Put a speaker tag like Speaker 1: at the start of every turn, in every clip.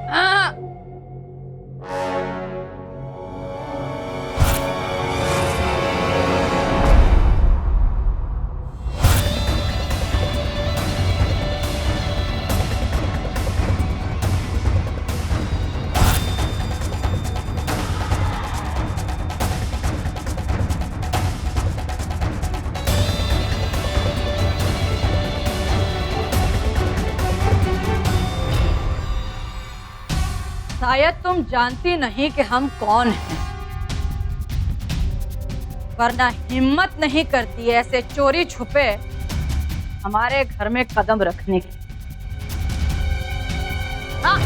Speaker 1: हाँ। शायद तुम जानती नहीं कि हम कौन हैं, वरना हिम्मत नहीं करती ऐसे चोरी छुपे हमारे घर में कदम रखने की। हाँ।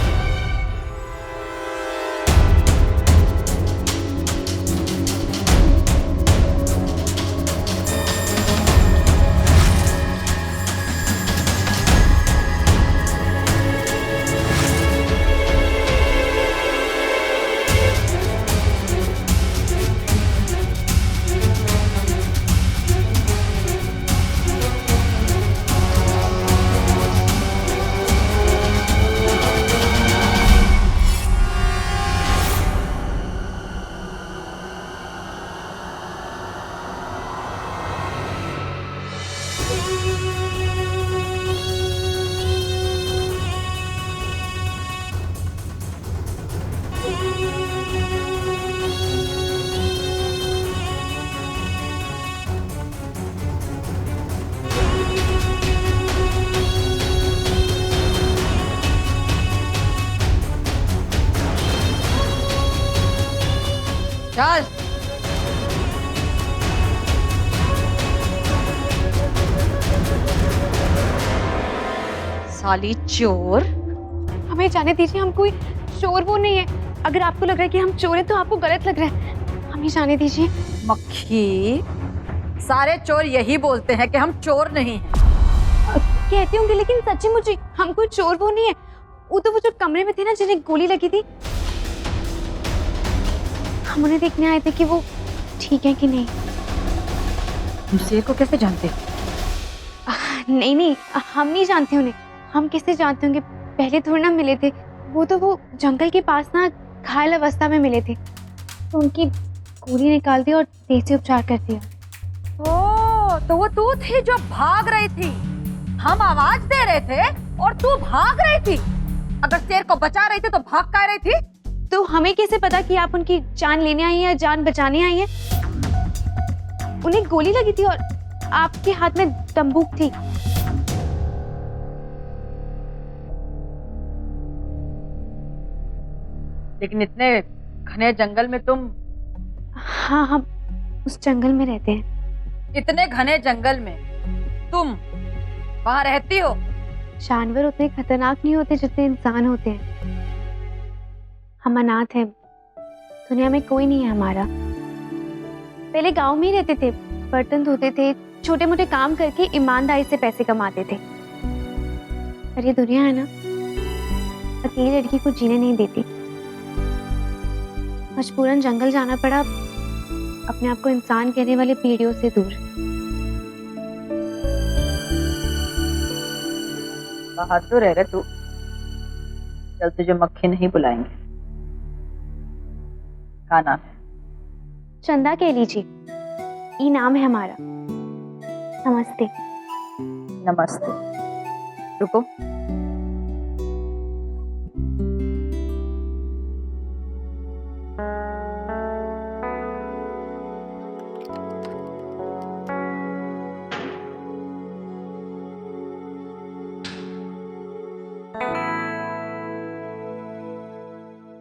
Speaker 1: चल। साली चोर।
Speaker 2: हमें जाने दीजिए, हम कोई चोर वो नहीं है। अगर आपको लग रहा है कि हम चोर हैं तो आपको गलत लग रहा है। हमें जाने दीजिए।
Speaker 1: मक्खी, सारे चोर यही बोलते हैं कि हम चोर नहीं हैं।
Speaker 2: कहते होंगे, लेकिन सच्ची मुझे हम कोई चोर वो नहीं है। वो जो कमरे में थे ना, जिन्हें गोली लगी थी, हम उन्हें देखने आए थे कि वो ठीक है कि नहीं।
Speaker 1: तुम शेर को कैसे जानते?
Speaker 2: नहीं, हम नहीं जानते उन्हें। हम किससे जानते होंगे? पहले थोड़ी ना मिले थे। वो जंगल के पास ना घायल अवस्था में मिले थे, तो उनकी गोली निकाल दी और देसी उपचार कर दिया।
Speaker 1: ओह, तो वो तू थी जो भाग रही थी। हम आवाज दे रहे थे और तू भाग रही थी। अगर शेर को बचा रही थी तो भाग कर रही थी?
Speaker 2: तो हमें कैसे पता कि आप उनकी जान लेने आई हैं या जान बचाने आई हैं? उन्हें गोली लगी थी और आपके हाथ में बंदूक थी।
Speaker 1: लेकिन इतने घने जंगल में तुम?
Speaker 2: हाँ, हम उस जंगल में रहते हैं।
Speaker 1: इतने घने जंगल में तुम वहाँ रहती हो?
Speaker 2: जानवर उतने खतरनाक नहीं होते जितने इंसान होते हैं। हम अनाथ हैं, दुनिया में कोई नहीं है हमारा। पहले गांव में ही रहते थे, बर्तन धोते थे, छोटे मोटे काम करके ईमानदारी से पैसे कमाते थे। पर ये दुनिया है ना, अकेली लड़की को जीने नहीं देती। मजबूरन जंगल जाना पड़ा, अपने आप को इंसान कहने वाले पीढ़ियों से दूर।
Speaker 1: बहादुर है रे तू। चल, तुझे मक्खी नहीं बुलाएंगे। क्या नाम है?
Speaker 2: चंदा कह लीजिए, ये नाम है हमारा। नमस्ते।
Speaker 1: नमस्ते। रुको।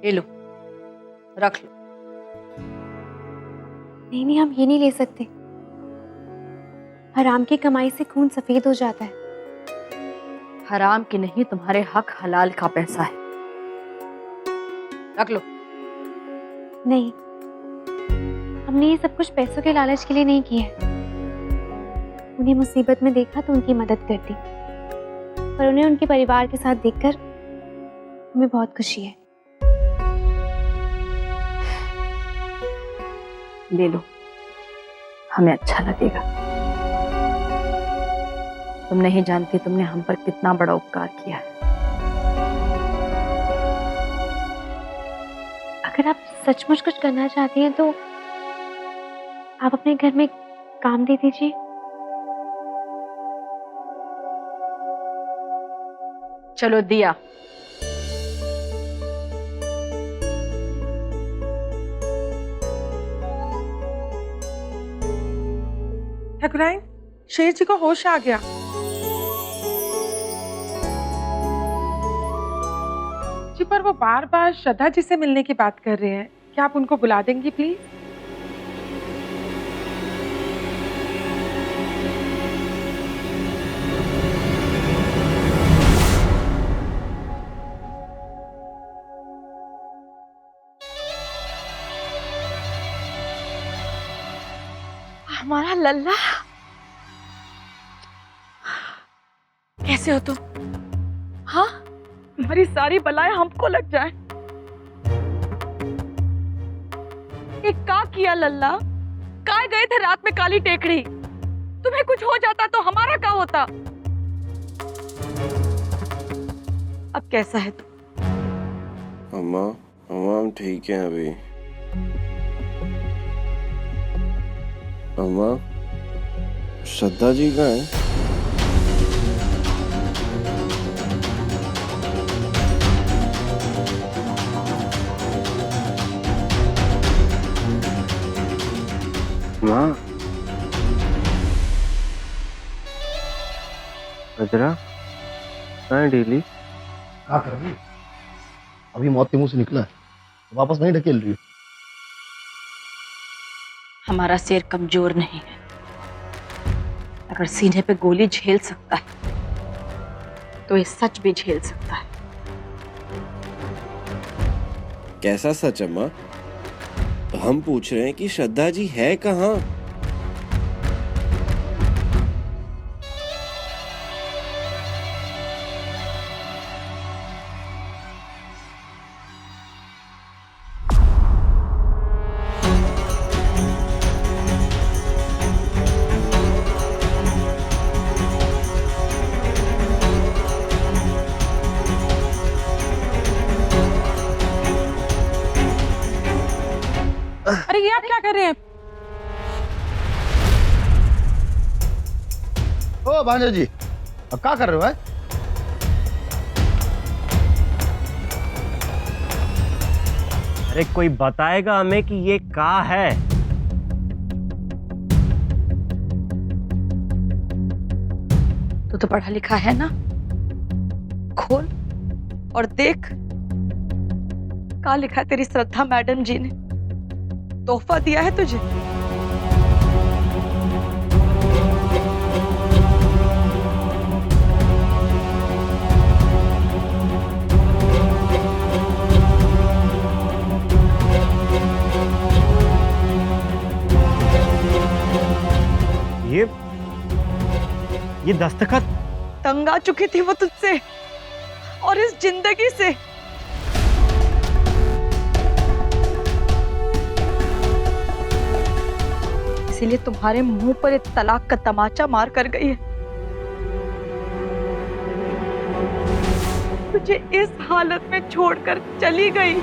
Speaker 1: ये लो, रख लो।
Speaker 2: नहीं, हम ये नहीं ले सकते। हराम की कमाई से खून सफेद हो जाता है।
Speaker 1: हराम की नहीं, तुम्हारे हक हलाल का पैसा है। रख लो।
Speaker 2: नहीं, हमने ये सब कुछ पैसों के लालच के लिए नहीं किया है। उन्हें मुसीबत में देखा तो उनकी मदद कर दी, पर उन्हें उनके परिवार के साथ देखकर हमें बहुत खुशी है।
Speaker 1: ले लो, हमें अच्छा लगेगा। तुम नहीं जानती तुमने हम पर कितना बड़ा उपकार किया है।
Speaker 2: अगर आप सचमुच कुछ करना चाहती हैं तो आप अपने घर में काम दे दीजिए।
Speaker 1: चलो दिया।
Speaker 3: ठाकुराइन, शेर जी को होश आ गया। जी पर वो बार बार श्रद्धा जी से मिलने की बात कर रहे हैं, क्या आप उनको बुला देंगी प्लीज?
Speaker 1: हमारा लल्ला, कैसे हो तुम? हाँ, हमारी सारी बलाएं हमको लग जाए। ये क्या किया लल्ला? कहाँ गए थे रात में काली टेकड़ी? तुम्हें कुछ हो जाता तो हमारा क्या होता? अब कैसा है तू?
Speaker 4: अम्मा, अम्मा हम ठीक हैं अभी। अम्मा, श्रद्धा जी कहाँ हैं? माँ, अजरा, कहाँ है डेली?
Speaker 5: क्या कर रही है? अभी मौत के मुंह से निकला है, वापस नहीं ढकेल रही।
Speaker 1: हमारा शेर कमजोर नहीं है। अगर सीने पे गोली झेल सकता है तो ये सच भी झेल सकता है।
Speaker 4: कैसा सच अम्मा? हम पूछ रहे हैं कि श्रद्धा जी है कहाँ?
Speaker 3: अरे ये आप क्या कर रहे हैं?
Speaker 5: ओ भांजा जी, अब क्या कर रहे हो?
Speaker 6: अरे कोई बताएगा हमें कि ये क्या है?
Speaker 1: तू तो पढ़ा लिखा है ना? खोल और देख, क्या लिखा है तेरी श्रद्धा मैडम जी ने। तोहफा दिया है तुझे।
Speaker 6: ये दस्तखत?
Speaker 1: तंग आ चुकी थी वो तुझसे और इस जिंदगी से। इसीलिए तुम्हारे मुंह पर एक तलाक का तमाचा मार कर गई है। तुझे इस हालत में छोड़कर चली गई।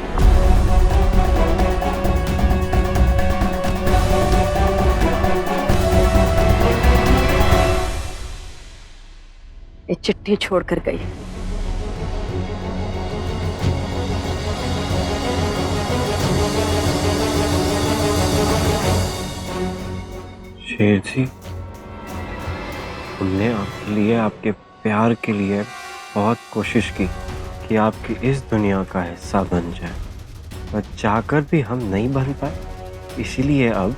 Speaker 1: ये चिट्ठी छोड़कर गई।
Speaker 4: शेर जी, हमने आपके लिए, आपके प्यार के लिए बहुत कोशिश की कि आपकी इस दुनिया का हिस्सा बन जाए, पर चाहकर भी हम नहीं बन पाए। इसीलिए अब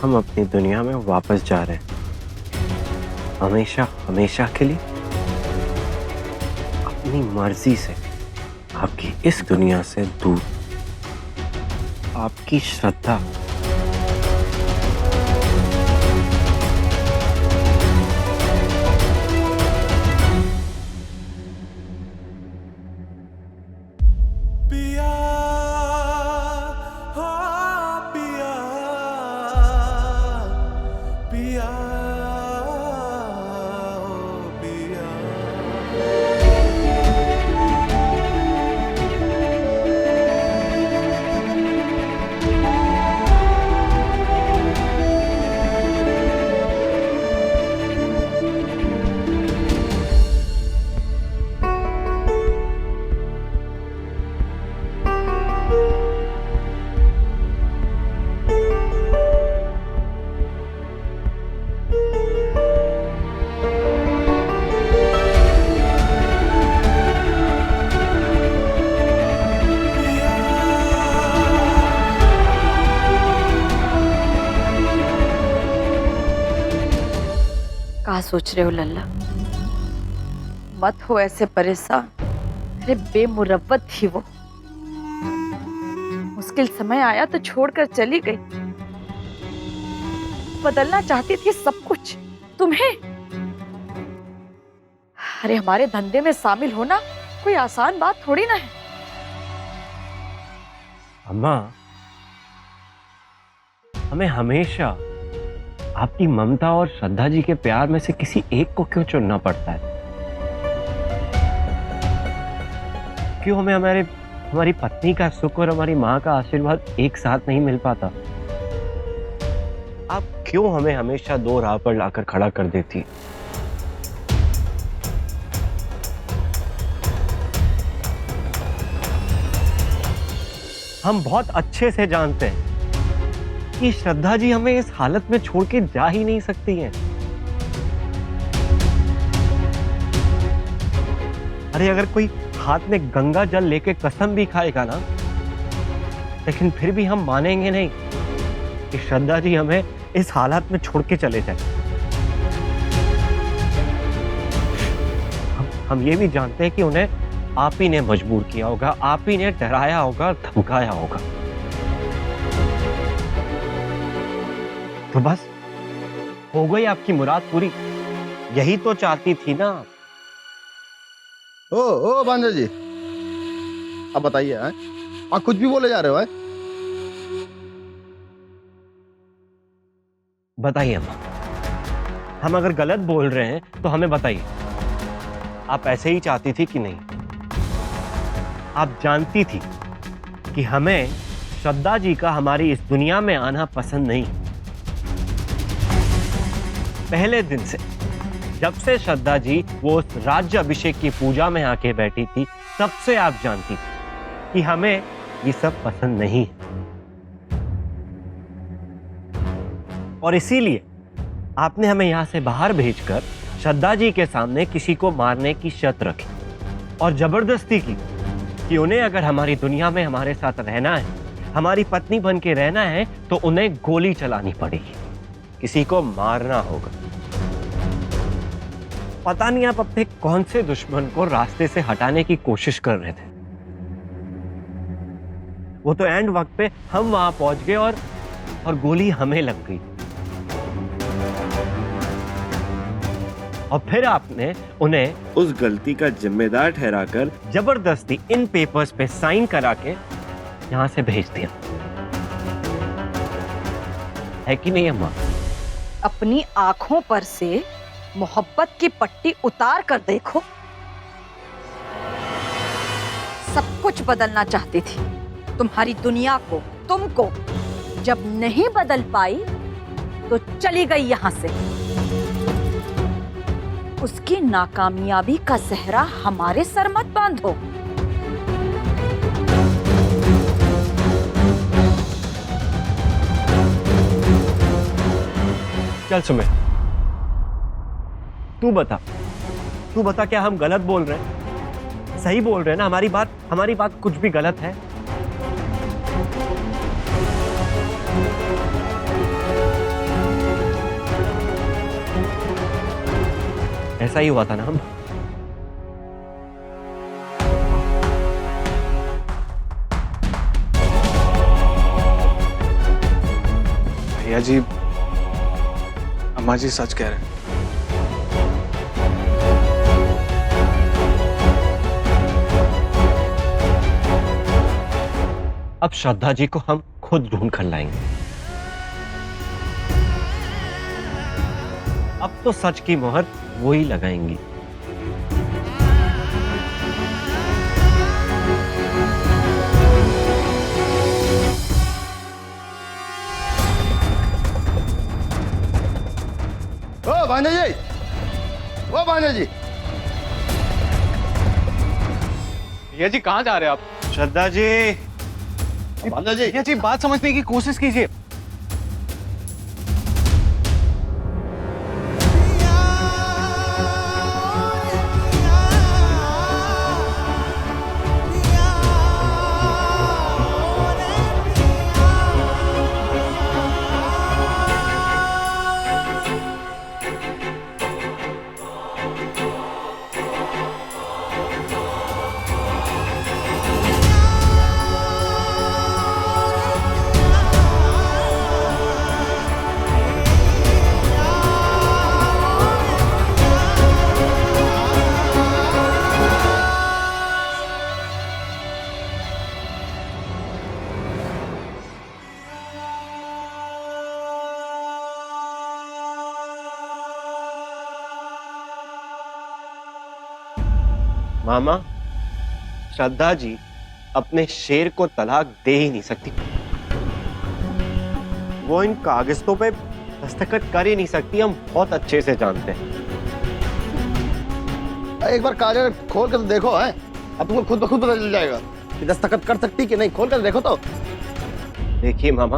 Speaker 4: हम अपनी दुनिया में वापस जा रहे हैं, हमेशा हमेशा के लिए, अपनी मर्जी से आपकी इस दुनिया से दूर। आपकी श्रद्धा।
Speaker 1: सोच रहे हो लल्ला? मत हो ऐसे परेशान। अरे बेमुरव्वत थी वो, मुश्किल समय आया तो छोड़कर चली गई। बदलना चाहती थी सब कुछ तुम्हें। अरे हमारे धंधे में शामिल होना कोई आसान बात थोड़ी ना है।
Speaker 6: अम्मा, हमें हमेशा आपकी ममता और श्रद्धा जी के प्यार में से किसी एक को क्यों चुनना पड़ता है? क्यों हमें हमारी पत्नी का सुख और हमारी माँ का आशीर्वाद एक साथ नहीं मिल पाता? आप क्यों हमें हमेशा दो राह पर लाकर खड़ा कर देती? हम बहुत अच्छे से जानते हैं कि श्रद्धा जी हमें इस हालत में छोड़ के जा ही नहीं सकती हैं। अरे अगर कोई हाथ में गंगा जल लेके कसम भी खाएगा ना, लेकिन फिर भी हम मानेंगे नहीं कि श्रद्धा जी हमें इस हालत में छोड़ के चले जाए। हम ये भी जानते हैं कि उन्हें आप ही ने मजबूर किया होगा, आप ही ने डराया होगा, धमकाया होगा। तो बस हो गई आपकी मुराद पूरी। यही तो चाहती थी ना।
Speaker 5: ओ भांजा जी, अब बताइए, आप कुछ भी बोले जा रहे हो?
Speaker 6: बताइए अम्मा, हम अगर गलत बोल रहे हैं तो हमें बताइए। आप ऐसे ही चाहती थी कि नहीं? आप जानती थी कि हमें श्रद्धा जी का हमारी इस दुनिया में आना पसंद नहीं। पहले दिन से, जब से श्रद्धा जी वो उस राज्य अभिषेक की पूजा में आके बैठी थी, तब से आप जानती थी कि हमें ये सब पसंद नहीं है। और इसीलिए आपने हमें यहां से बाहर भेजकर श्रद्धा जी के सामने किसी को मारने की शर्त रखी और जबरदस्ती की कि उन्हें अगर हमारी दुनिया में हमारे साथ रहना है, हमारी पत्नी बन के रहना है, तो उन्हें गोली चलानी पड़ेगी, किसी को मारना होगा। पता नहीं आप अपने कौन से दुश्मन को रास्ते से हटाने की कोशिश कर रहे थे। वो तो एंड वक्त पे हम वहां पहुंच गए और गोली हमें लग गई। और फिर आपने उन्हें उस गलती का जिम्मेदार ठहराकर जबरदस्ती इन पेपर्स पे साइन करा के यहां से भेज दिया, है कि नहीं अम्मा?
Speaker 1: अपनी आंखों पर से मोहब्बत की पट्टी उतार कर देखो। सब कुछ बदलना चाहती थी, तुम्हारी दुनिया को, तुमको। जब नहीं बदल पाई तो चली गई यहां से। उसकी नाकामयाबी का सेहरा हमारे सर मत बांधो।
Speaker 6: चल सुमित, तू बता क्या हम गलत बोल रहे हैं? सही बोल रहे हैं ना? हमारी बात कुछ भी गलत है? ऐसा ही हुआ था ना हम?
Speaker 7: भैया जी, अम्मा जी सच कह रहे हैं।
Speaker 6: अब श्रद्धा जी को हम खुद ढूंढ कर लाएंगे। अब तो सच की मोहर वो ही लगाएंगी।
Speaker 5: ओ भांजा जी, ओ भांजा जी।
Speaker 7: भैया जी कहाँ जा रहे हैं आप?
Speaker 6: श्रद्धा जी,
Speaker 5: भांजा जी,
Speaker 7: भैया जी बात समझने की कोशिश कीजिए।
Speaker 6: मामा, श्रद्धा जी अपने शेर को तलाक दे ही नहीं सकती। वो इन कागजों पे दस्तखत कर ही नहीं सकती, हम बहुत अच्छे से जानते हैं।
Speaker 5: एक बार कागज खोल कर तो देखो है, अब तुमको खुद ब खुद पता चल जाएगा कि दस्तखत कर सकती कि नहीं। खोल कर देखो तो।
Speaker 6: देखिए मामा,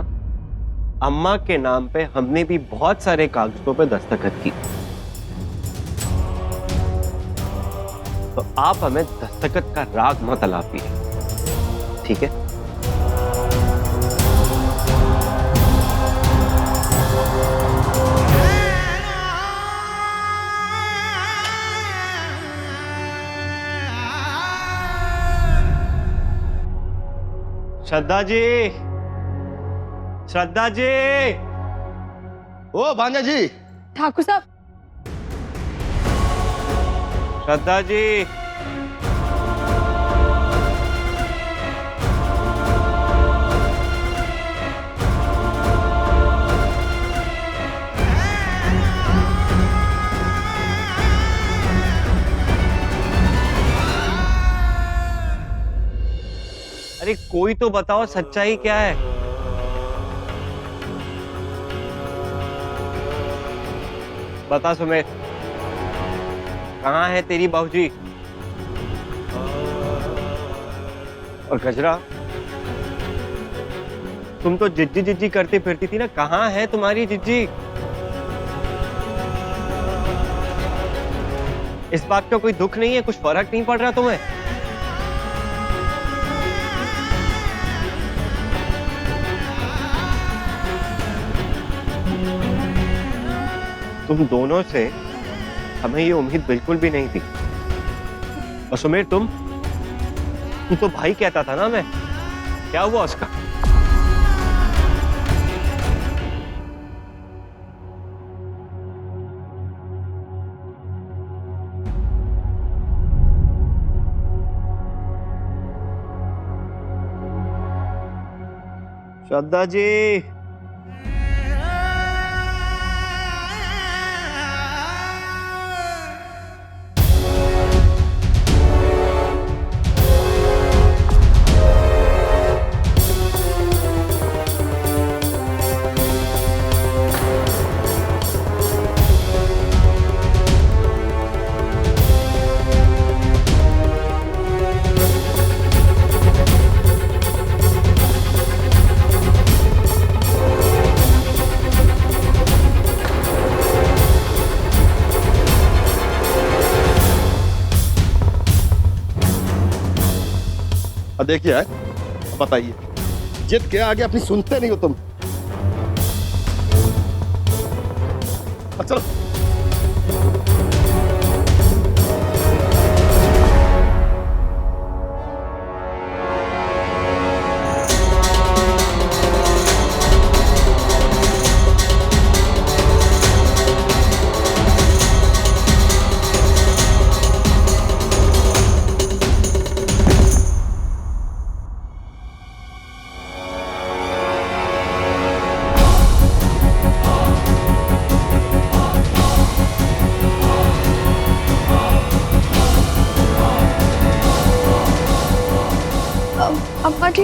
Speaker 6: अम्मा के नाम पे हमने भी बहुत सारे कागजों पे दस्तखत की, तो आप हमें दस्तखत का राग मत अलापिए, ठीक है? श्रद्धा जी, श्रद्धा जी।
Speaker 5: ओ भांजा जी।
Speaker 1: ठाकुर साहब,
Speaker 6: श्रद्धा जी। अरे कोई तो बताओ, सच्चाई क्या है? बता सुमित, कहाँ है तेरी बाबूजी? और गजरा, तुम तो जिज्जी जिज्जी करती फिरती थी ना, कहाँ है तुम्हारी जिज्जी? इस बात का कोई दुख नहीं है? कुछ फर्क नहीं पड़ रहा तुम्हें? तुम दोनों से हमें ये उम्मीद बिल्कुल भी नहीं थी। और सुमेर, तू तो भाई कहता था ना मैं, क्या हुआ उसका? श्रद्धा जी।
Speaker 5: देखिए है, बताइए, जिद के आगे अपनी सुनते नहीं हो तुम। चलो।
Speaker 1: अम्मा जी,